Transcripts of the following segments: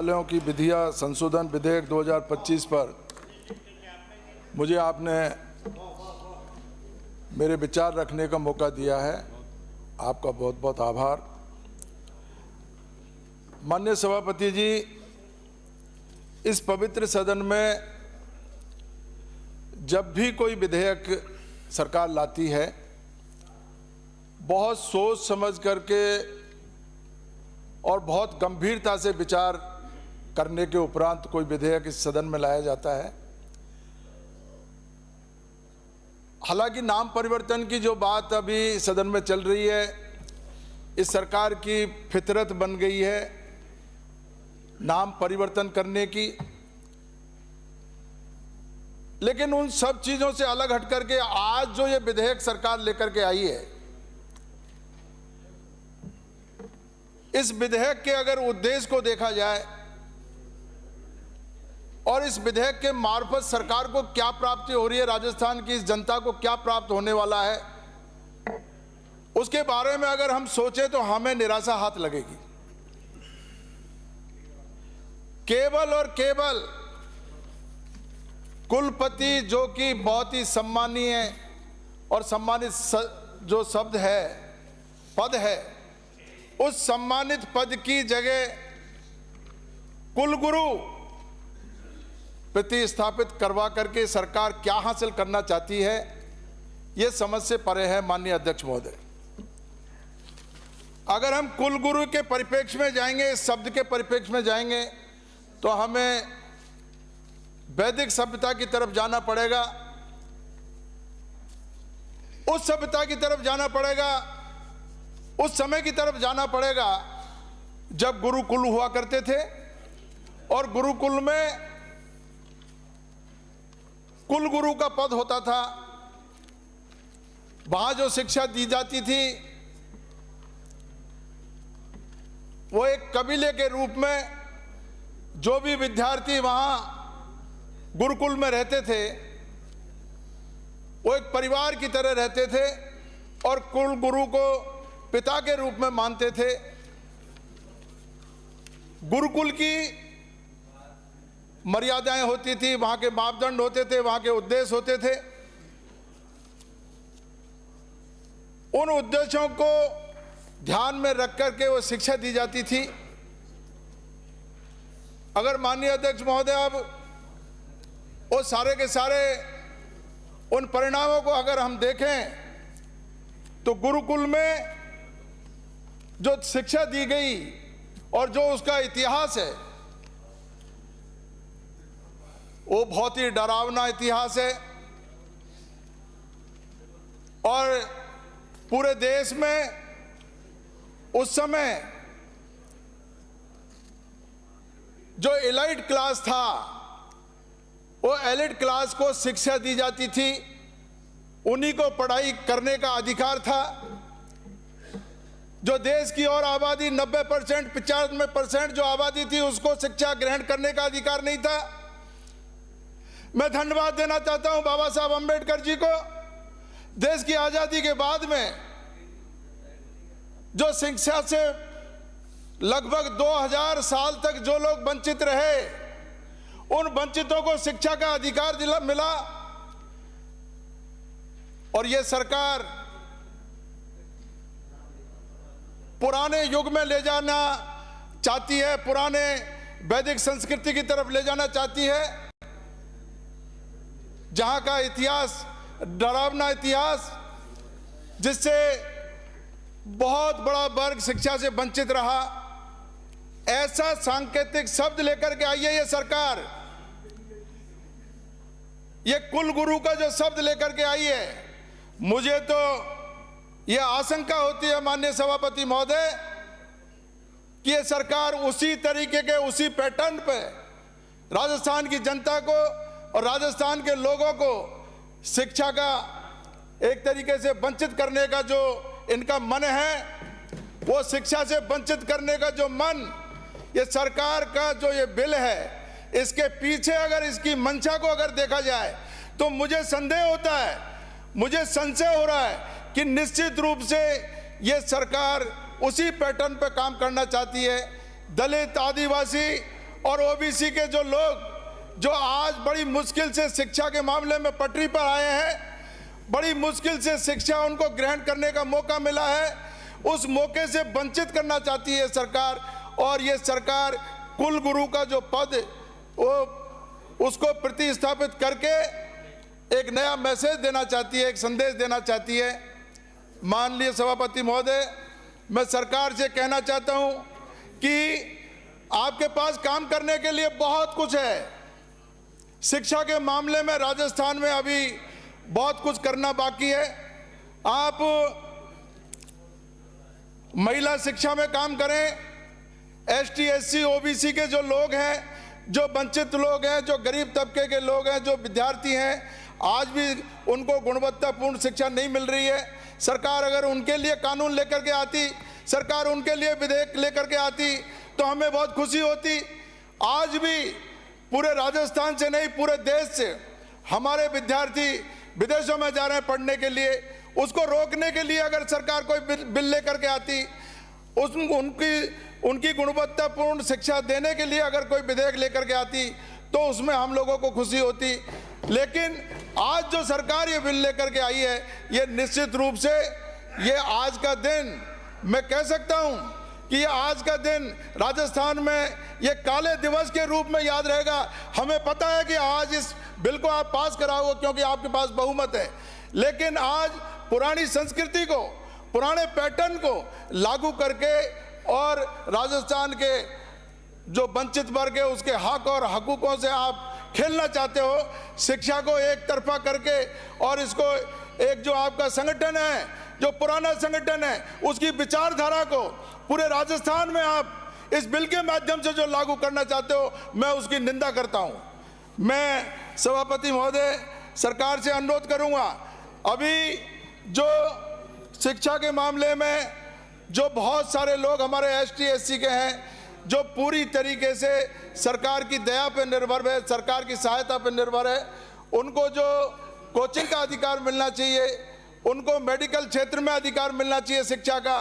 वालों की विधिया संशोधन विधेयक 2025 पर मुझे आपने मेरे विचार रखने का मौका दिया है। आपका बहुत बहुत आभार। माननीय सभापति जी, इस पवित्र सदन में जब भी कोई विधेयक सरकार लाती है, बहुत सोच समझ करके और बहुत गंभीरता से विचार करने के उपरांत कोई विधेयक इस सदन में लाया जाता है। हालांकि नाम परिवर्तन की जो बात अभी सदन में चल रही है, इस सरकार की फितरत बन गई है नाम परिवर्तन करने की, लेकिन उन सब चीजों से अलग हट करके आज जो ये विधेयक सरकार लेकर के आई है, इस विधेयक के अगर उद्देश्य को देखा जाए और इस विधेयक के मार्फत सरकार को क्या प्राप्ति हो रही है, राजस्थान की इस जनता को क्या प्राप्त होने वाला है, उसके बारे में अगर हम सोचें तो हमें निराशा हाथ लगेगी। केवल और केवल कुलपति, जो कि बहुत ही सम्मानीय और सम्मानित जो शब्द है, पद है, उस सम्मानित पद की जगह कुलगुरु प्रतिस्थापित करवा करके सरकार क्या हासिल करना चाहती है, यह समझ से परे है। माननीय अध्यक्ष महोदय, अगर हम कुलगुरु के परिप्रेक्ष्य में जाएंगे, इस शब्द के परिप्रेक्ष्य में जाएंगे, तो हमें वैदिक सभ्यता की तरफ जाना पड़ेगा। उस सभ्यता की तरफ जाना पड़ेगा, उस समय की तरफ जाना पड़ेगा जब गुरुकुल हुआ करते थे और गुरुकुल में कुलगुरु का पद होता था। वहां जो शिक्षा दी जाती थी वो एक कबीले के रूप में, जो भी विद्यार्थी वहां गुरुकुल में रहते थे वो एक परिवार की तरह रहते थे और कुलगुरु को पिता के रूप में मानते थे। गुरुकुल की मर्यादाएं होती थी, वहां के मापदंड होते थे, वहां के उद्देश्य होते थे। उन उद्देश्यों को ध्यान में रख करके वो शिक्षा दी जाती थी। अगर माननीय अध्यक्ष महोदय अब वो सारे के सारे उन परिणामों को अगर हम देखें तो गुरुकुल में जो शिक्षा दी गई और जो उसका इतिहास है वो बहुत ही डरावना इतिहास है और पूरे देश में उस समय जो एलाइट क्लास था, वो एलिट क्लास को शिक्षा दी जाती थी, उन्हीं को पढ़ाई करने का अधिकार था। जो देश की और आबादी 90%, 95% जो आबादी थी, उसको शिक्षा ग्रहण करने का अधिकार नहीं था। मैं धन्यवाद देना चाहता हूं बाबा साहब अंबेडकर जी को। देश की आजादी के बाद में जो शिक्षा से लगभग 2000 साल तक जो लोग वंचित रहे, उन वंचितों को शिक्षा का अधिकार मिला और यह सरकार पुराने युग में ले जाना चाहती है, पुराने वैदिक संस्कृति की तरफ ले जाना चाहती है, जहां का इतिहास डरावना इतिहास, जिससे बहुत बड़ा वर्ग शिक्षा से वंचित रहा। ऐसा सांकेतिक शब्द लेकर के आई है ये सरकार। ये कुलगुरु का जो शब्द लेकर के आई है, मुझे तो यह आशंका होती है माननीय सभापति महोदय कि ये सरकार उसी तरीके के, उसी पैटर्न पे राजस्थान की जनता को और राजस्थान के लोगों को शिक्षा का एक तरीके से वंचित करने का जो इनका मन है, वो शिक्षा से वंचित करने का जो मन, ये सरकार का जो ये बिल है, इसके पीछे अगर इसकी मंशा को अगर देखा जाए तो मुझे संदेह होता है, मुझे संशय हो रहा है कि निश्चित रूप से ये सरकार उसी पैटर्न पे काम करना चाहती है। दलित, आदिवासी और ओबीसी के जो लोग जो आज बड़ी मुश्किल से शिक्षा के मामले में पटरी पर आए हैं, बड़ी मुश्किल से शिक्षा उनको ग्रहण करने का मौका मिला है, उस मौके से वंचित करना चाहती है सरकार। और ये सरकार कुल गुरु का जो पद वो उसको प्रतिस्थापित करके एक नया मैसेज देना चाहती है, एक संदेश देना चाहती है। माननीय सभापति महोदय, मैं सरकार से कहना चाहता हूं कि आपके पास काम करने के लिए बहुत कुछ है। शिक्षा के मामले में राजस्थान में अभी बहुत कुछ करना बाकी है। आप महिला शिक्षा में काम करें, एसटी, एससी, ओबीसी के जो लोग हैं, जो वंचित लोग हैं, जो गरीब तबके के लोग हैं, जो विद्यार्थी हैं, आज भी उनको गुणवत्तापूर्ण शिक्षा नहीं मिल रही है। सरकार अगर उनके लिए कानून लेकर के आती, सरकार उनके लिए विधेयक लेकर के आती तो हमें बहुत खुशी होती। आज भी पूरे राजस्थान से नहीं, पूरे देश से हमारे विद्यार्थी विदेशों में जा रहे हैं पढ़ने के लिए, उसको रोकने के लिए अगर सरकार कोई बिल लेकर के आती, उनकी गुणवत्तापूर्ण शिक्षा देने के लिए अगर कोई विधेयक लेकर के आती तो उसमें हम लोगों को खुशी होती। लेकिन आज जो सरकार ये बिल लेकर के आई है, ये निश्चित रूप से ये आज का दिन मैं कह सकता हूं कि ये आज का दिन राजस्थान में ये काले दिवस के रूप में याद रहेगा। हमें पता है कि आज इस बिल को आप पास कराओगे क्योंकि आपके पास बहुमत है, लेकिन आज पुरानी संस्कृति को, पुराने पैटर्न को लागू करके और राजस्थान के जो वंचित वर्ग है उसके हक और हकूकों से आप खेलना चाहते हो। शिक्षा को एक तरफा करके और इसको एक जो आपका संगठन है, जो पुराना संगठन है, उसकी विचारधारा को पूरे राजस्थान में आप इस बिल के माध्यम से जो लागू करना चाहते हो, मैं उसकी निंदा करता हूं। मैं सभापति महोदय सरकार से अनुरोध करूंगा, अभी जो शिक्षा के मामले में जो बहुत सारे लोग हमारे एसटी, एससी के हैं, जो पूरी तरीके से सरकार की दया पर निर्भर है, सरकार की सहायता पर निर्भर है, उनको जो कोचिंग का अधिकार मिलना चाहिए, उनको मेडिकल क्षेत्र में अधिकार मिलना चाहिए शिक्षा का,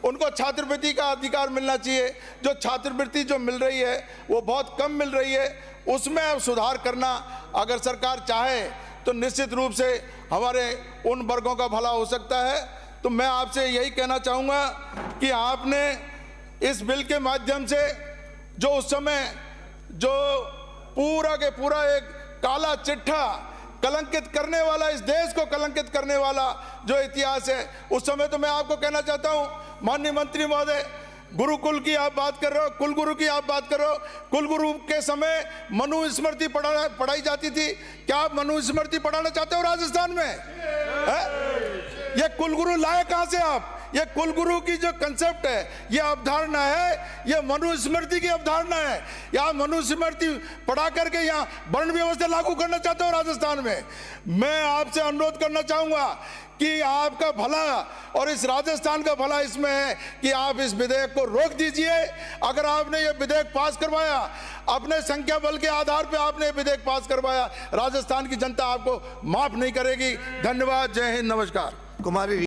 उनको छात्रवृत्ति का अधिकार मिलना चाहिए। जो छात्रवृत्ति जो मिल रही है वो बहुत कम मिल रही है, उसमें सुधार करना अगर सरकार चाहे तो निश्चित रूप से हमारे उन वर्गों का भला हो सकता है। तो मैं आपसे यही कहना चाहूँगा कि आपने इस बिल के माध्यम से जो उस समय जो पूरा के पूरा एक काला चिट्ठा कलंकित करने वाला, इस देश को कलंकित करने वाला जो इतिहास है, उस समय तो मैं आपको कहना चाहता हूं, माननीय मंत्री महोदय, गुरुकुल की आप बात कर रहे हो, कुलगुरु की आप बात कर रहे हो। कुलगुरु के समय मनुस्मृति पढ़ाई जाती थी। क्या आप मनुस्मृति पढ़ाना चाहते हो राजस्थान में? ये कुलगुरु लाए कहां से आप? ये कुलगुरु की जो कंसेप्ट है, ये अवधारणा है, ये मनुस्मृति की अवधारणा है। यहाँ मनुस्मृति पढ़ा करके यहाँ वर्ण व्यवस्था लागू करना चाहते हो राजस्थान में। मैं आपसे अनुरोध करना चाहूंगा कि आपका भला और इस राजस्थान का भला इसमें है कि आप इस विधेयक को रोक दीजिए। अगर आपने ये विधेयक पास करवाया, अपने संख्या बल के आधार पर आपने ये विधेयक पास करवाया, राजस्थान की जनता आपको माफ नहीं करेगी। धन्यवाद, जय हिंद, नमस्कार। कुमारी